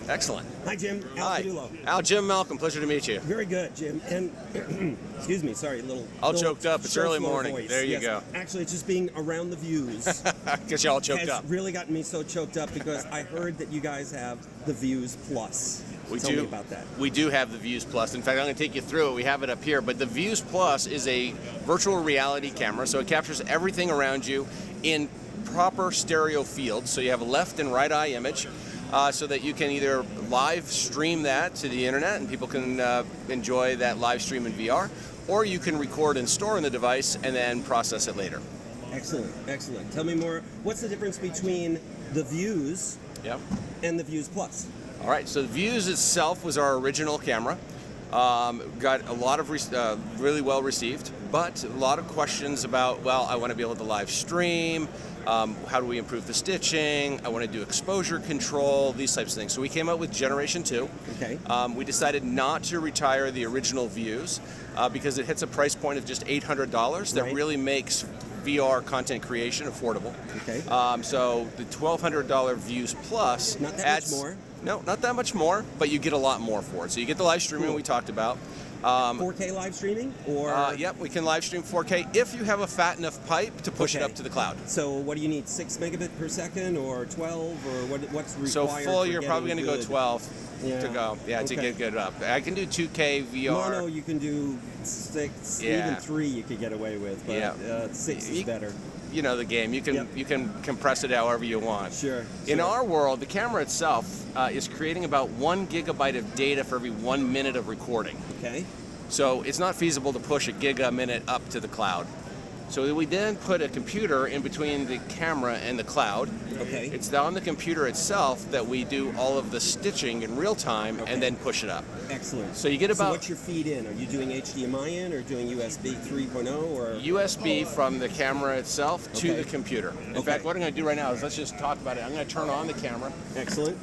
Excellent. Hi, Jim. Al Hi. Caudullo. Al, Jim Malcolm. Pleasure to meet you. Very good, Jim. And excuse me, sorry, All little choked up. It's show early floor morning. voice. There you Yes. go. Actually, it's just being around the views Because you all choked has up. really gotten me so choked up because I heard that you guys have the Views Plus. Tell me about that. We do have the Views Plus. In fact, I'm going to take you through it. We have it up here. But the Views Plus is a virtual reality camera, so it captures everything around you in proper stereo field. So you have a left and right eye image, so that you can either live stream that to the internet and people can enjoy that live stream in VR, or you can record and store in the device and then process it later. Excellent, excellent. Tell me more. What's the difference between the Views and the Views Plus? All right, so the Views itself was our original camera. Got a lot of really well received, but a lot of questions about, well, I want to be able to live stream. How do we improve the stitching? I want to do exposure control, these types of things. So we came out with Generation 2. Okay. We decided not to retire the original Views because it hits a price point of just $800 that really makes VR content creation affordable. Okay. So the $1,200 Views Plus not that adds much more. No, not that much more, but you get a lot more for it. So you get the live streaming we talked about. 4K live streaming, or yep, we can live stream 4K if you have a fat enough pipe to push it up to the cloud. So what do you need? 6 megabit per second, or 12, or what's required? So full, you're probably going to go 12 to go. Yeah, to Okay. get good up. I can do 2K VR. Mono, you can do 6, even 3 you could get away with, but 6 is better. You know the game. You can you can compress it however you want. Sure. In our world, the camera itself is creating about 1 gigabyte of data for every 1 minute of recording. Okay. So it's not feasible to push a gig a minute up to the cloud. So we then put a computer in between the camera and the cloud. Okay. It's on the computer itself that we do all of the stitching in real time and then push it up. Excellent. So you get about... So what's your feed in? Are you doing HDMI in, or doing USB 3.0, or? USB from the camera itself to the computer. In fact, what I'm going to do right now is let's just talk about it. I'm going to turn on the camera. Excellent.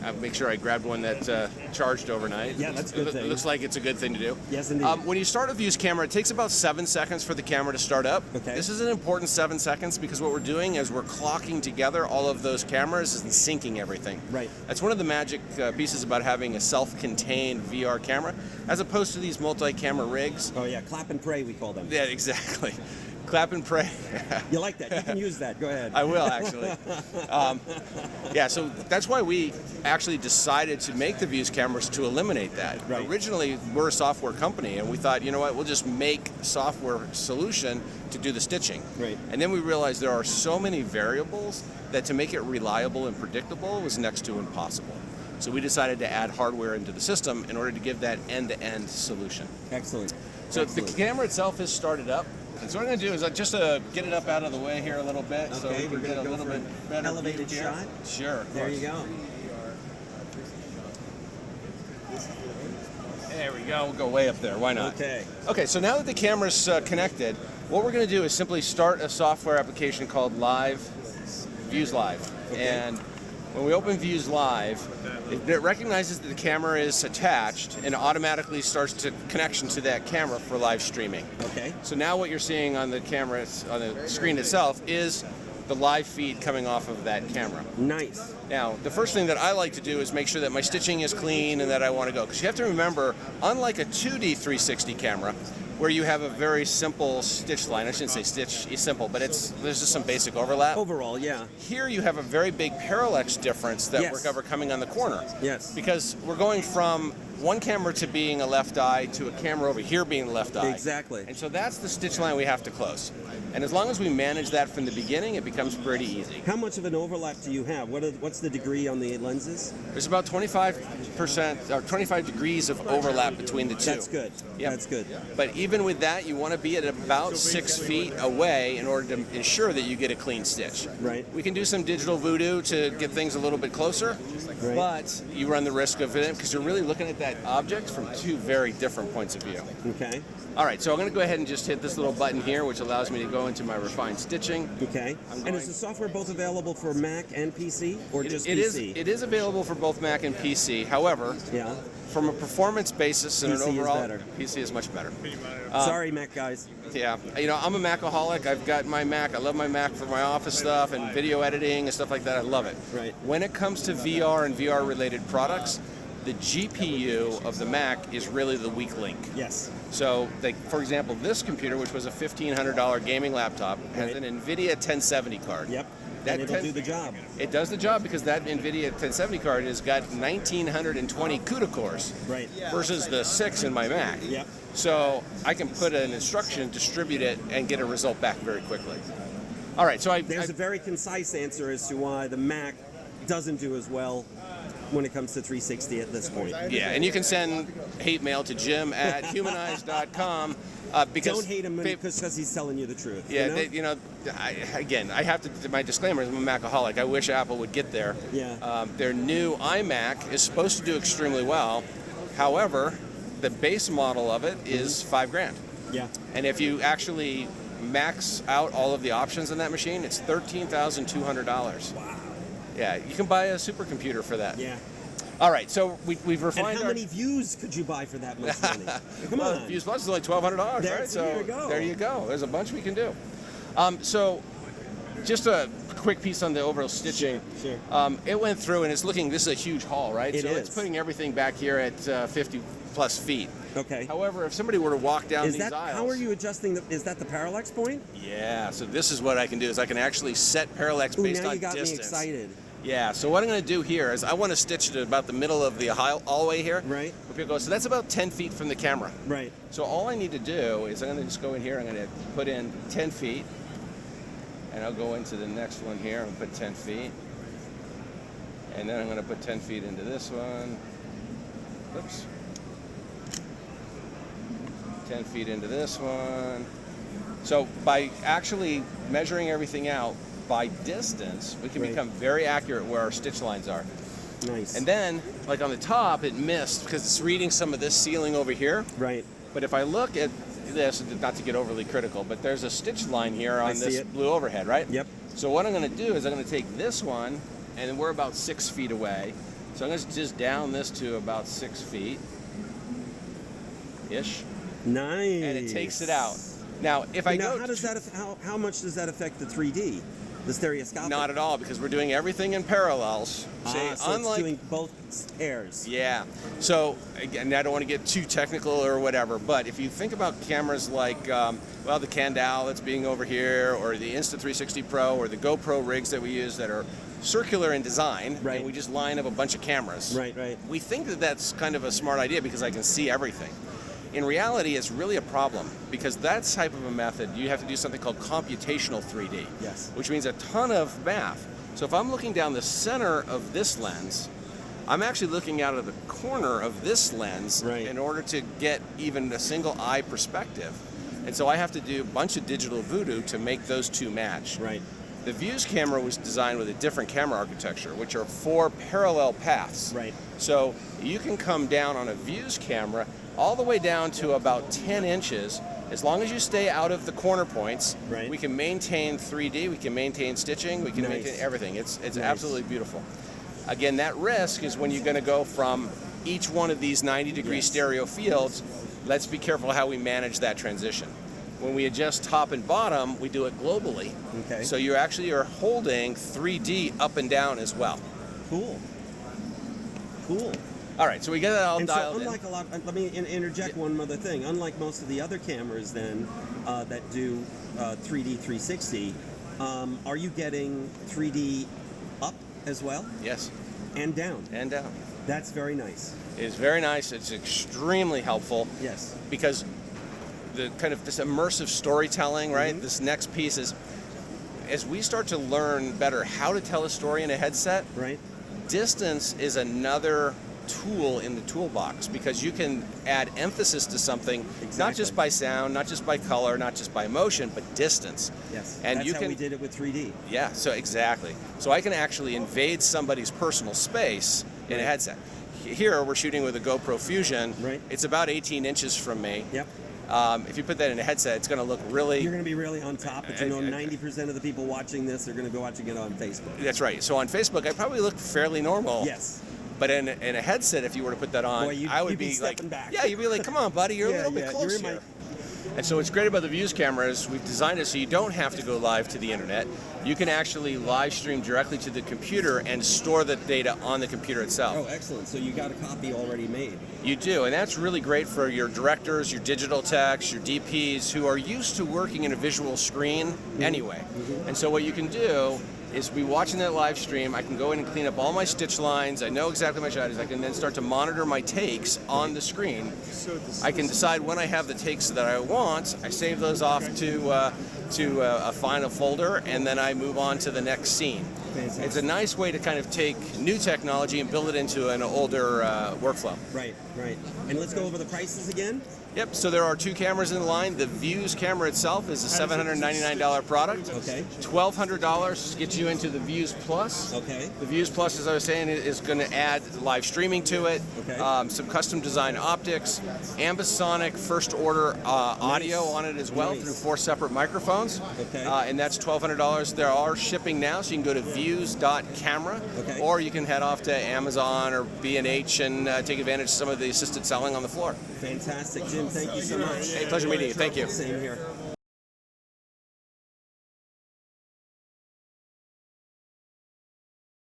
I'll make sure I grabbed one that charged overnight. Yeah, that's a good thing. It looks like it's a good thing to do. Yes, indeed. When you start a Views camera, it takes about 7 seconds for the camera to start up. Okay. This is an important 7 seconds because what we're doing is we're clocking together all of those cameras and syncing everything. Right. That's one of the magic pieces about having a self-contained VR camera, as opposed to these multi-camera rigs. Oh yeah, clap and pray we call them. Yeah, exactly. Clap and pray. You like that? You can use that. Go ahead. I will, actually. Yeah, so that's why we actually decided to make the Views cameras to eliminate that. Right. Originally, we're a software company, and we thought, you know what, we'll just make a software solution to do the stitching. Right. And then we realized there are so many variables that to make it reliable and predictable was next to impossible. So we decided to add hardware into the system in order to give that end-to-end solution. Excellent. So Excellent. the camera itself is started up. And so what I'm going to do is just get it up out of the way here a little bit, so we can get a little bit better elevated view shot. here. Sure. There you go. There we go. We'll go way up there. Why not? Okay. Okay. So now that the camera's connected, what we're going to do is simply start a software application called Views Live. Okay. And when we open Views Live, it recognizes that the camera is attached and automatically starts to connection to that camera for live streaming. Okay. So now what you're seeing on the camera, on the screen itself, is the live feed coming off of that camera. Nice. Now, the first thing that I like to do is make sure that my stitching is clean and that I want to go. Because you have to remember, unlike a 2D 360 camera, where you have a very simple stitch line. I shouldn't say stitch is simple, but there's just some basic overlap. Overall, yeah. Here you have a very big parallax difference that Yes. we're coming on the corner. Yes. Because we're going from one camera to being a left eye to a camera over here being the left eye. Exactly. And so that's the stitch line we have to close. And as long as we manage that from the beginning, it becomes pretty easy. How much of an overlap do you have? What's the degree on the lenses? There's about 25% or 25 degrees of overlap between the two. That's good. Yep. That's good. But even with that, you want to be at about 6 feet away in order to ensure that you get a clean stitch. Right. We can do some digital voodoo to get things a little bit closer, Right. but you run the risk of it because you're really looking at at objects from two very different points of view. Okay. All right, so I'm going to go ahead and just hit this little button here, which allows me to go into my refined stitching. Okay. And is the software both available for Mac and PC, or just PC? It is available for both Mac and PC. However, yeah, from a performance basis and PC an overall, is better. PC is much better. Sorry, Mac guys. Yeah, you know, I'm a Macaholic. I've got my Mac. I love my Mac for my office stuff and video editing and stuff like that. I love it. Right. When it comes to VR and VR-related products, the GPU of the Mac is really the weak link. Yes. So, like, for example, this computer, which was a $1,500 gaming laptop, has an NVIDIA 1070 card. Yep. And it'll do the job. It does the job because that NVIDIA 1070 card has got 1,920 CUDA cores. Right. Versus the 6 in my Mac. Yep. So I can put an instruction, distribute it, and get a result back very quickly. All right, so there's a very concise answer as to why the Mac doesn't do as well when it comes to 360 at this point. Yeah, and you can send hate mail to jim@humanize.com. Because don't hate him because he's telling you the truth. Yeah, you know? I have to. My disclaimer is I'm a Macaholic. I wish Apple would get there. Yeah. Their new iMac is supposed to do extremely well. However, the base model of it is $5,000. Yeah. And if you actually max out all of the options in that machine, it's $13,200. Wow. Yeah, you can buy a supercomputer for that. Yeah. All right, so we've refined. And how many views could you buy for that much money? Come on. Views Plus is only $1,200, right? So there you go. There you go. There's a bunch we can do. So, just a quick piece on the overall stitching. Sure. It went through, and it's looking. This is a huge haul, right? It so is. It's putting everything back here at 50 plus feet. Okay. However, if somebody were to walk down these aisles, how are you adjusting? Is that the parallax point? Yeah. So this is what I can do: is I can actually set parallax based now on you got distance. me excited. Yeah, so what I'm going to do here is I want to stitch it at about the middle of the aisle all the way here. Right. So that's about 10 feet from the camera. Right. So all I need to do is I'm going to just go in here, I'm going to put in 10 feet, and I'll go into the next one here and put 10 feet. And then I'm going to put 10 feet into this one. Oops. 10 feet into this one. So by actually measuring everything out, by distance, we can become very accurate where our stitch lines are. Nice. And then, like on the top, it missed because it's reading some of this ceiling over here. Right. But if I look at this, not to get overly critical, but there's a stitch line here on this blue overhead, right? Yep. So what I'm going to do is I'm going to take this one, and we're about 6 feet away. So I'm going to just down this to about 6 feet-ish. Nice. And it takes it out. Now, if I go... How much does that affect the 3D? The stereoscopic? Not at all, because we're doing everything in parallels. So it's doing both pairs. Yeah. So, again, I don't want to get too technical or whatever, but if you think about cameras like, the Caudullo that's being over here, or the Insta360 Pro, or the GoPro rigs that we use that are circular in design, right. And we just line up a bunch of cameras. Right, right. We think that that's kind of a smart idea because I can see everything. In reality, it's really a problem because that type of a method, you have to do something called computational 3D, yes, which means a ton of math. So if I'm looking down the center of this lens, I'm actually looking out of the corner of this lens in order to get even a single eye perspective. And so I have to do a bunch of digital voodoo to make those two match. Right. The Vuze camera was designed with a different camera architecture, which are 4 parallel paths. Right. So you can come down on a Vuze camera all the way down to about 10 inches. As long as you stay out of the corner points, we can maintain 3D, we can maintain stitching, we can maintain everything. It's absolutely beautiful. Again, that risk is when you're going to go from each one of these 90-degree stereo fields. Let's be careful how we manage that transition. When we adjust top and bottom, we do it globally. Okay. So you actually are holding 3D up and down as well. Cool. Cool. All right, so we get that all dialed in. Unlike let me interject one other thing. Unlike most of the other cameras then that do 3D 360, are you getting 3D up as well? Yes. And down? And down. That's very nice. It is very nice. It's extremely helpful. Yes. Because the kind of this immersive storytelling, right? Mm-hmm. This next piece is, as we start to learn better how to tell a story in a headset, distance is another tool in the toolbox because you can add emphasis to something, not just by sound, not just by color, not just by motion, but distance. Yes, and that's how we did it with 3D. Yeah, so exactly. So I can actually invade somebody's personal space in a headset. here we're shooting with a GoPro Fusion. Right. It's about 18 inches from me. Yep. If you put that in a headset, it's going to look really... You're going to be really on top, but you know 90% of the people watching this are going to be watching it on Facebook. That's right. So on Facebook, I probably look fairly normal. Yes. But in a headset, if you were to put that on, Boy, I would you'd be like, stepping back. yeah, you'd be like, come on, buddy, you're a little bit you're close in my- here. And so what's great about the Vuze camera is we've designed it so you don't have to go live to the internet. You can actually live stream directly to the computer and store the data on the computer itself. Oh, excellent. So you got a copy already made. You do, and that's really great for your directors, your digital techs, your DPs who are used to working in a visual screen anyway. And so what you can do is be watching that live stream. I can go in and clean up all my stitch lines. I know exactly my shot is. I can then start to monitor my takes on the screen. I can decide when I have the takes that I want. I save those off to a final folder, and then I move on to the next scene. Fantastic. It's a nice way to kind of take new technology and build it into an older workflow. Right, right. And let's go over the prices again. Yep, so there are two cameras in the line. The Vuze camera itself is a $799 product. Okay. $1,200 gets you into the Vuze Plus. Okay. The Vuze Plus, as I was saying, is going to add live streaming to it, Okay. some custom design optics, ambisonic first order audio on it as well Nice. through 4 separate microphones. Okay. And that's $1,200. There are shipping now, so you can go to vuze.camera, Okay. or you can head off to Amazon or B&H and take advantage of some of the assisted selling on the floor. Fantastic. Jim, thank you so much. Hey, pleasure meeting you. Thank you. Same here.